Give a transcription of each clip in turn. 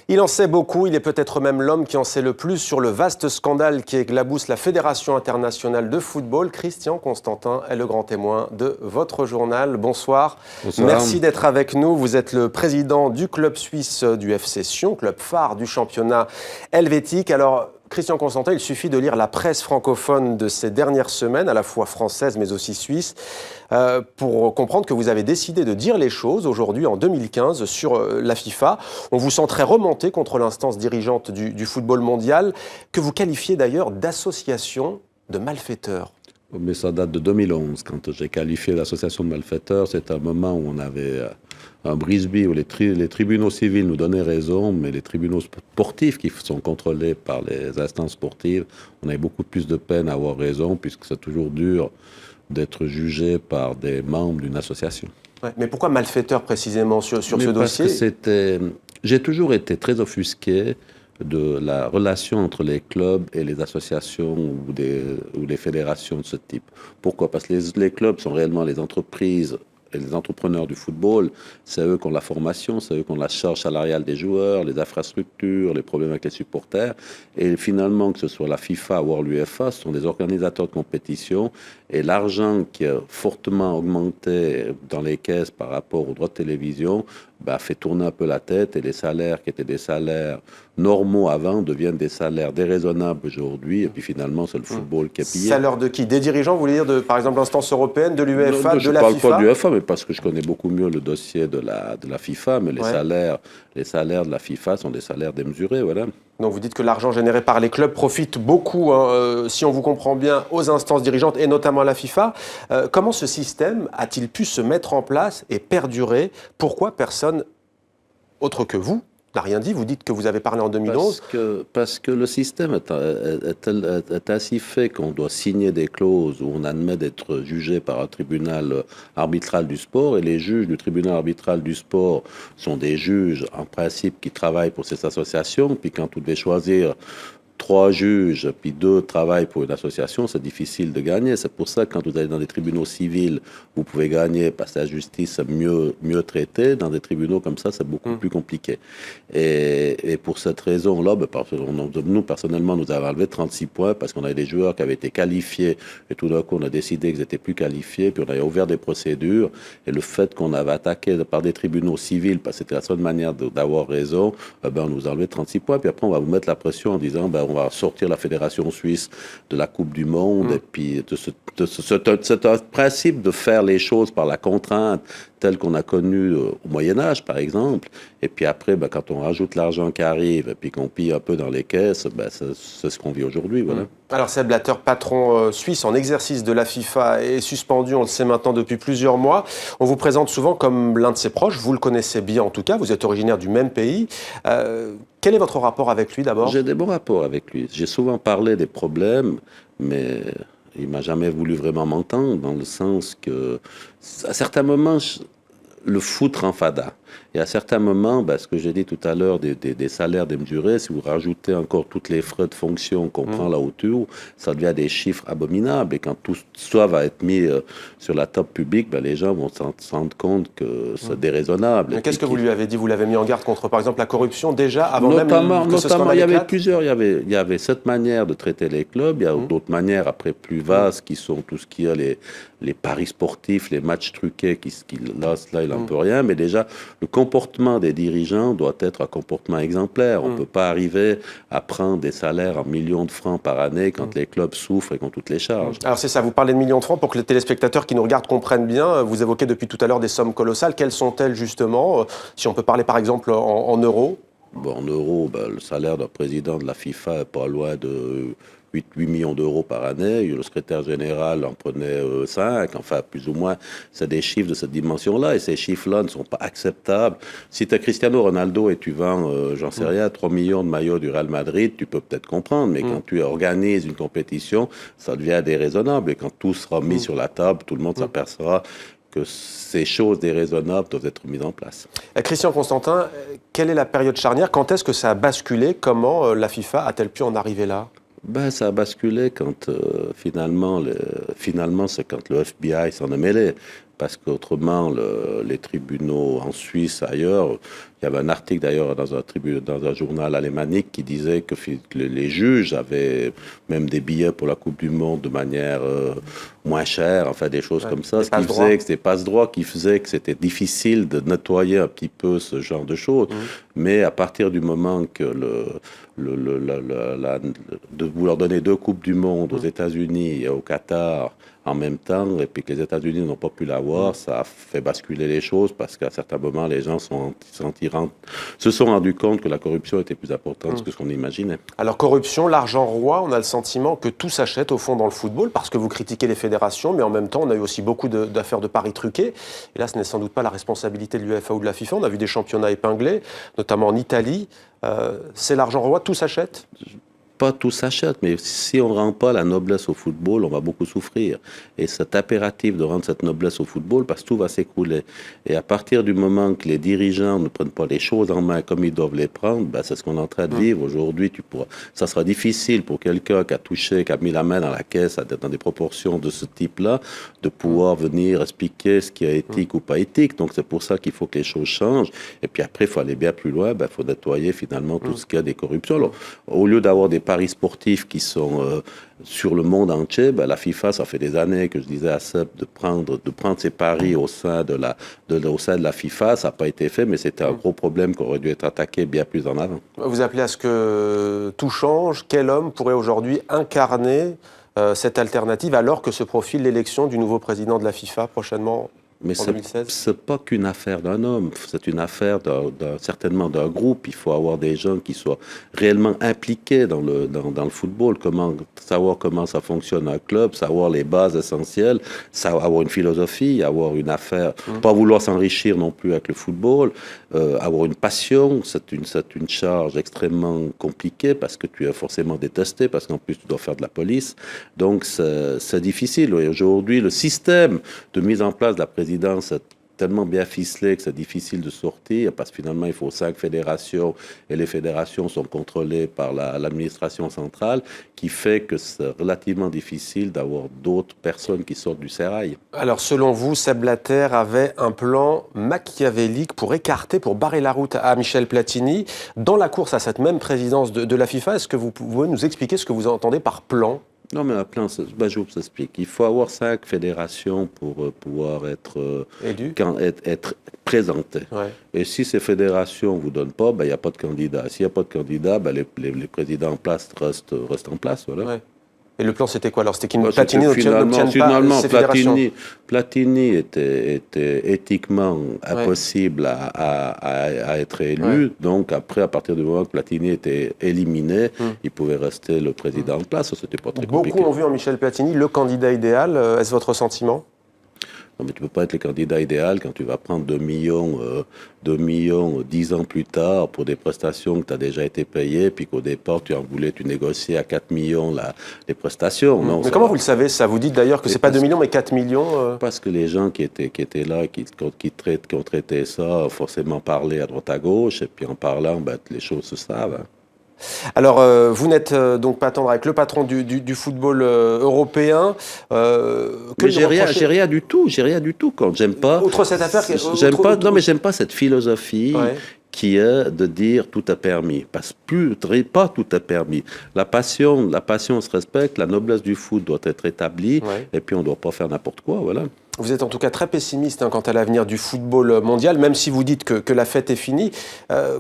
Il en sait beaucoup, il est peut-être même l'homme qui en sait le plus sur le vaste scandale qui éclabousse la Fédération internationale de football. Christian Constantin est le grand témoin de votre journal. Bonsoir. Bonsoir. Merci d'être avec nous. Vous êtes le président du club suisse du FC Sion, club phare du championnat helvétique. Alors, Christian Constantin, il suffit de lire la presse francophone de ces dernières semaines, à la fois française mais aussi suisse, pour comprendre que vous avez décidé de dire les choses aujourd'hui, en 2015, sur la FIFA. On vous sent très remonté contre l'instance dirigeante du football mondial, que vous qualifiez d'ailleurs d'association de malfaiteurs. Mais ça date de 2011, quand j'ai qualifié l'association de malfaiteurs. C'est un moment où on avait un brisbee où les tribunaux civils nous donnaient raison, mais les tribunaux sportifs qui sont contrôlés par les instances sportives, on avait beaucoup plus de peine à avoir raison, puisque c'est toujours dur d'être jugé par des membres d'une association. Ouais, mais pourquoi malfaiteurs précisément sur ce parce dossier? que j'ai toujours été très offusqué de la relation entre les clubs et les associations ou les fédérations de ce type. Pourquoi? Parce que les clubs sont réellement les entreprises et les entrepreneurs du football. C'est eux qui ont la formation, c'est eux qui ont la charge salariale des joueurs, les infrastructures, les problèmes avec les supporters. Et finalement, que ce soit la FIFA ou l'UEFA, ce sont des organisateurs de compétition. Et l'argent qui a fortement augmenté dans les caisses par rapport aux droits de télévision fait tourner un peu la tête, et les salaires qui étaient des salaires normaux avant deviennent des salaires déraisonnables aujourd'hui, et puis finalement c'est le football qui est pillé. Salaire de qui? Des dirigeants, vous voulez dire, par exemple, l'instance européenne, de l'UEFA, de la FIFA? Je ne parle pas de l'UEFA, mais parce que je connais beaucoup mieux le dossier de la FIFA, mais les salaires de la FIFA sont des salaires démesurés, voilà. Donc vous dites que l'argent généré par les clubs profite beaucoup, si on vous comprend bien, aux instances dirigeantes et notamment à la FIFA. Comment ce système a-t-il pu se mettre en place et perdurer? Pourquoi personne autre que vous n'a rien dit? Vous dites que vous avez parlé en 2011. Parce que le système est ainsi fait qu'on doit signer des clauses où on admet d'être jugé par un tribunal arbitral du sport, et les juges du tribunal arbitral du sport sont des juges en principe qui travaillent pour ces associations. Puis quand vous devez choisir 3 juges, puis 2 travaillent pour une association, c'est difficile de gagner. C'est pour ça que quand vous allez dans des tribunaux civils, vous pouvez gagner parce que la justice est mieux traitée. Dans des tribunaux comme ça, c'est beaucoup plus compliqué. Et pour cette raison-là, nous, personnellement, nous avons enlevé 36 points parce qu'on avait des joueurs qui avaient été qualifiés, et tout d'un coup, on a décidé qu'ils n'étaient plus qualifiés, puis on avait ouvert des procédures. Et le fait qu'on avait attaqué par des tribunaux civils, parce que c'était la seule manière d'avoir raison, on nous a enlevé 36 points. Puis après, on va vous mettre la pression en disant, on va sortir la Fédération suisse de la Coupe du Monde. Et puis, c'est un principe de faire les choses par la contrainte, tel qu'on a connu au Moyen-Âge, par exemple. Et puis après, quand on rajoute l'argent qui arrive et puis qu'on pille un peu dans les caisses, c'est ce qu'on vit aujourd'hui. Voilà. Alors, Sepp Blatter, patron suisse en exercice de la FIFA, est suspendu, on le sait maintenant, depuis plusieurs mois. On vous présente souvent comme l'un de ses proches. Vous le connaissez bien, en tout cas. Vous êtes originaire du même pays. Quel est votre rapport avec lui, d'abord? J'ai des bons rapports avec lui. J'ai souvent parlé des problèmes, mais il m'a jamais voulu vraiment m'entendre, dans le sens que, à certains moments, le foot rend fada. Et à certains moments, ce que j'ai dit tout à l'heure, des salaires démesurés, si vous rajoutez encore toutes les frais de fonction qu'on prend là autour, ça devient des chiffres abominables. Et quand tout ça va être mis sur la table publique, les gens vont se rendre compte que c'est déraisonnable. Mais qu'est-ce que vous lui avez dit? Vous l'avez mis en garde contre, par exemple, la corruption, déjà, avant même que ce Notamment, il y avait éclate? plusieurs. Il y avait cette manière de traiter les clubs. Il y a d'autres manières, après, plus vastes, qui sont tout ce qui est les paris sportifs, les matchs truqués, là, il n'en peut rien. Mais déjà, le comportement des dirigeants doit être un comportement exemplaire. On ne peut pas arriver à prendre des salaires en millions de francs par année quand les clubs souffrent et ont toutes les charges. Alors c'est ça, vous parlez de millions de francs pour que les téléspectateurs qui nous regardent comprennent bien. Vous évoquez depuis tout à l'heure des sommes colossales. Quelles sont-elles justement? Si on peut parler par exemple en euros. En euros, le salaire d'un président de la FIFA n'est pas loin de 8 millions d'euros par année. Le secrétaire général en prenait 5. Enfin, plus ou moins, c'est des chiffres de cette dimension-là. Et ces chiffres-là ne sont pas acceptables. Si tu as Cristiano Ronaldo et tu vends, j'en sais rien, 3 millions de maillots du Real Madrid, tu peux peut-être comprendre. Mais quand tu organises une compétition, ça devient déraisonnable. Et quand tout sera mis sur la table, tout le monde s'apercevra que ces choses déraisonnables doivent être mises en place. Christian Constantin, quelle est la période charnière? Quand est-ce que ça a basculé? Comment la FIFA a-t-elle pu en arriver là? Ça a basculé quand finalement, c'est quand le FBI s'en est mêlé. Parce qu'autrement, les tribunaux en Suisse, ailleurs, Il y avait un article d'ailleurs dans un journal alémanique qui disait que les juges avaient même des billets pour la Coupe du Monde de manière moins chère, enfin des choses comme ça, ce qui faisait que c'était passe-droit, qui faisait que c'était difficile de nettoyer un petit peu ce genre de choses. Mais à partir du moment que de vouloir donner 2 Coupes du Monde aux États-Unis et au Qatar en même temps, et puis que les États-Unis n'ont pas pu l'avoir, ça a fait basculer les choses parce qu'à certains moments, les gens se sont rendus compte que la corruption était plus importante que ce qu'on imaginait. Alors corruption, l'argent roi, on a le sentiment que tout s'achète au fond dans le football parce que vous critiquez les fédérations, mais en même temps, on a eu aussi beaucoup d'affaires de paris truqués. Et là, ce n'est sans doute pas la responsabilité de l'UEFA ou de la FIFA. On a vu des championnats épinglés, notamment en Italie. C'est l'argent roi, tout s'achète ? Pas tout s'achète, mais si on ne rend pas la noblesse au football, on va beaucoup souffrir. Et c'est impératif de rendre cette noblesse au football parce que tout va s'écrouler. Et à partir du moment que les dirigeants ne prennent pas les choses en main comme ils doivent les prendre, ben c'est ce qu'on est en train de vivre aujourd'hui. Ça sera difficile pour quelqu'un qui a touché, qui a mis la main dans la caisse dans des proportions de ce type-là, de pouvoir venir expliquer ce qui est éthique ou pas éthique. Donc c'est pour ça qu'il faut que les choses changent. Et puis après, il faut aller bien plus loin. Il faut nettoyer finalement tout ce qu'il y a des corruptions. Alors, au lieu d'avoir des paris sportifs qui sont sur le monde entier, la FIFA, ça fait des années que je disais à Seb de prendre ses paris au sein de la FIFA. Ça n'a pas été fait, mais c'était un gros problème qui aurait dû être attaqué bien plus en avant. Vous appelez à ce que tout change. Quel homme pourrait aujourd'hui incarner cette alternative alors que se profile l'élection du nouveau président de la FIFA prochainement ? Mais ce n'est pas qu'une affaire d'un homme, c'est une affaire certainement d'un groupe. Il faut avoir des gens qui soient réellement impliqués dans le football, savoir comment ça fonctionne un club, savoir les bases essentielles, avoir une philosophie, avoir une affaire, pas vouloir s'enrichir non plus avec le football, avoir une passion. C'est une charge extrêmement compliquée parce que tu es forcément détesté, parce qu'en plus tu dois faire de la police. Donc c'est difficile. Et aujourd'hui, le système de mise en place de la présidence est tellement bien ficelé que c'est difficile de sortir parce que finalement il faut 5 fédérations et les fédérations sont contrôlées par l'administration centrale qui fait que c'est relativement difficile d'avoir d'autres personnes qui sortent du sérail. Alors selon vous, Sepp Blatter avait un plan machiavélique pour barrer la route à Michel Platini dans la course à cette même présidence de la FIFA. Est-ce que vous pouvez nous expliquer ce que vous entendez par plan ? Non, mais un plan, je vous explique. Il faut avoir 5 fédérations pour pouvoir être présenté. Ouais. Et si ces fédérations ne vous donnent pas, il n'y a pas de candidat. S'il n'y a pas de candidat, les présidents en place restent en place. Voilà. Ouais. Et le plan, c'était quoi alors? C'était qu'il Platini n'obtienne pas ces fédérations. Platini était éthiquement impossible à être élu. Ouais. Donc après, à partir du moment que Platini était éliminé, il pouvait rester le président en place. C'était pas très compliqué. Beaucoup ont vu en Michel Platini le candidat idéal. Est-ce votre sentiment? Non, mais tu ne peux pas être le candidat idéal quand tu vas prendre 2 millions 10 ans plus tard pour des prestations que tu as déjà été payées, puis qu'au départ, tu négociais à 4 millions les prestations. Non, mais comment vous le savez ça? Vous dites d'ailleurs que ce n'est pas 2 millions, mais 4 millions Parce que les gens qui étaient là, qui ont traité ça, ont forcément parlé à droite à gauche, et puis en parlant, les choses se savent. Hein. Alors, vous n'êtes donc pas tendre avec le patron du football européen. Mais j'ai rien du tout quand j'aime pas. Outre cette affaire, j'aime pas cette philosophie. Ouais. Qui est de dire tout est permis. Parce que pas tout est permis. La passion se respecte, la noblesse du foot doit être établie, et puis on ne doit pas faire n'importe quoi, voilà. Vous êtes en tout cas très pessimiste quant à l'avenir du football mondial, même si vous dites que la fête est finie.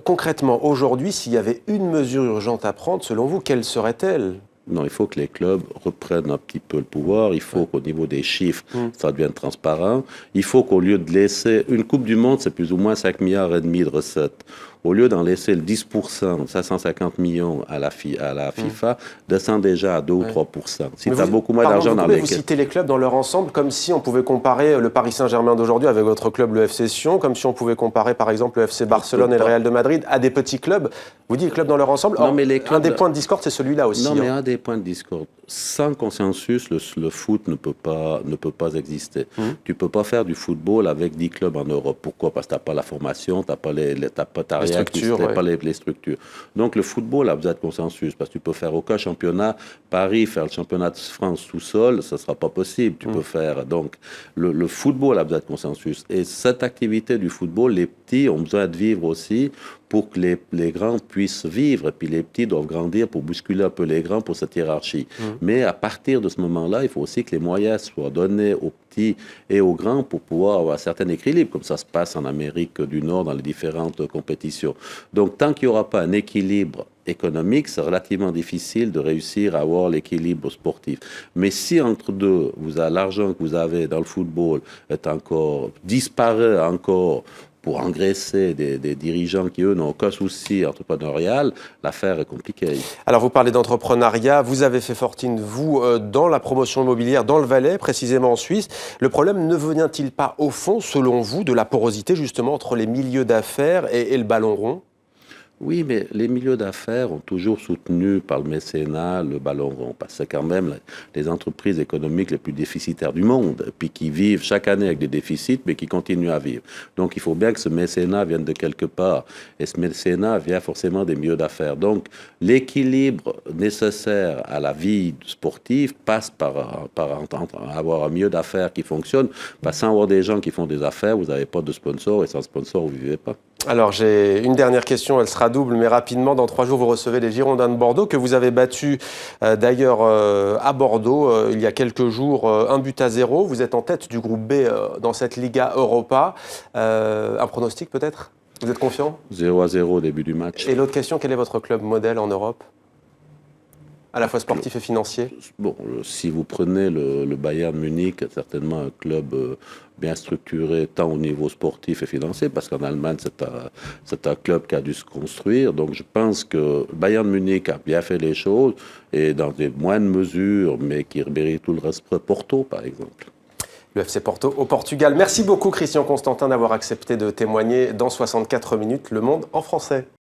Concrètement, aujourd'hui, s'il y avait une mesure urgente à prendre, selon vous, quelle serait-elle ? Non, il faut que les clubs reprennent un petit peu le pouvoir. Il faut qu'au niveau des chiffres, ça devienne transparent. Il faut qu'au lieu de laisser... Une Coupe du Monde, c'est plus ou moins 5,5 milliards de recettes. Au lieu d'en laisser le 10%, 550 millions à la FIFA, descend déjà à 2 ou 3%. Si tu as beaucoup moins d'argent dans les... Vous citez les clubs dans leur ensemble comme si on pouvait comparer le Paris Saint-Germain d'aujourd'hui avec votre club, le FC Sion, comme si on pouvait comparer par exemple le FC Barcelone et le Real de Madrid à des petits clubs. Vous dites les clubs dans leur ensemble. Non, mais les clubs... Un des points de discorde, c'est celui-là aussi. Non, mais un des points de discorde. sans consensus, le foot ne peut pas exister. Tu ne peux pas faire du football avec 10 clubs en Europe. Pourquoi? Parce que tu n'as pas la formation, tu n'as pas les structures. pas les structures. Donc le football a besoin de consensus, parce que tu peux faire aucun championnat. Paris, faire le championnat de France tout seul, ça ne sera pas possible. Tu peux faire. Donc le football a besoin de consensus. Et cette activité du football, les petits ont besoin de vivre aussi pour que les grands puissent vivre. Et puis les petits doivent grandir pour bousculer un peu les grands pour cette hiérarchie. Mais à partir de ce moment-là, il faut aussi que les moyens soient donnés aux petits et aux grands pour pouvoir avoir un certain équilibre, comme ça se passe en Amérique du Nord dans les différentes compétitions. Donc tant qu'il n'y aura pas un équilibre économique, c'est relativement difficile de réussir à avoir l'équilibre sportif. Mais si entre deux, l'argent que vous avez dans le football disparaît encore pour engraisser des dirigeants qui, eux, n'ont aucun souci entrepreneurial, l'affaire est compliquée. Alors, vous parlez d'entrepreneuriat. Vous avez fait fortune, vous, dans la promotion immobilière, dans le Valais, précisément en Suisse. Le problème ne vient-il pas, au fond, selon vous, de la porosité, justement, entre les milieux d'affaires et le ballon rond ? Oui, mais les milieux d'affaires ont toujours soutenu par le mécénat le ballon rond, parce que c'est quand même les entreprises économiques les plus déficitaires du monde, puis qui vivent chaque année avec des déficits, mais qui continuent à vivre. Donc il faut bien que ce mécénat vienne de quelque part, et ce mécénat vient forcément des milieux d'affaires. Donc l'équilibre nécessaire à la vie sportive passe par avoir un milieu d'affaires qui fonctionne, parce que sans avoir des gens qui font des affaires, vous n'avez pas de sponsor, et sans sponsor, vous ne vivez pas. Alors, j'ai une dernière question, elle sera double, mais rapidement, dans 3 jours, vous recevez les Girondins de Bordeaux, que vous avez battus d'ailleurs à Bordeaux il y a quelques jours, 1-0. Vous êtes en tête du groupe B dans cette Liga Europa. Un pronostic peut-être? Vous êtes confiant? 0-0 au début du match. Et l'autre question, quel est votre club modèle en Europe? À la fois sportif et financier? Bon, si vous prenez le Bayern Munich, certainement un club bien structuré, tant au niveau sportif et financier, parce qu'en Allemagne, c'est un club qui a dû se construire. Donc je pense que Bayern Munich a bien fait les choses, et dans des moindres mesures, mais qui mérite tout le respect, Porto, par exemple. Le FC Porto au Portugal. Merci beaucoup, Christian Constantin, d'avoir accepté de témoigner dans 64 minutes, Le Monde en français.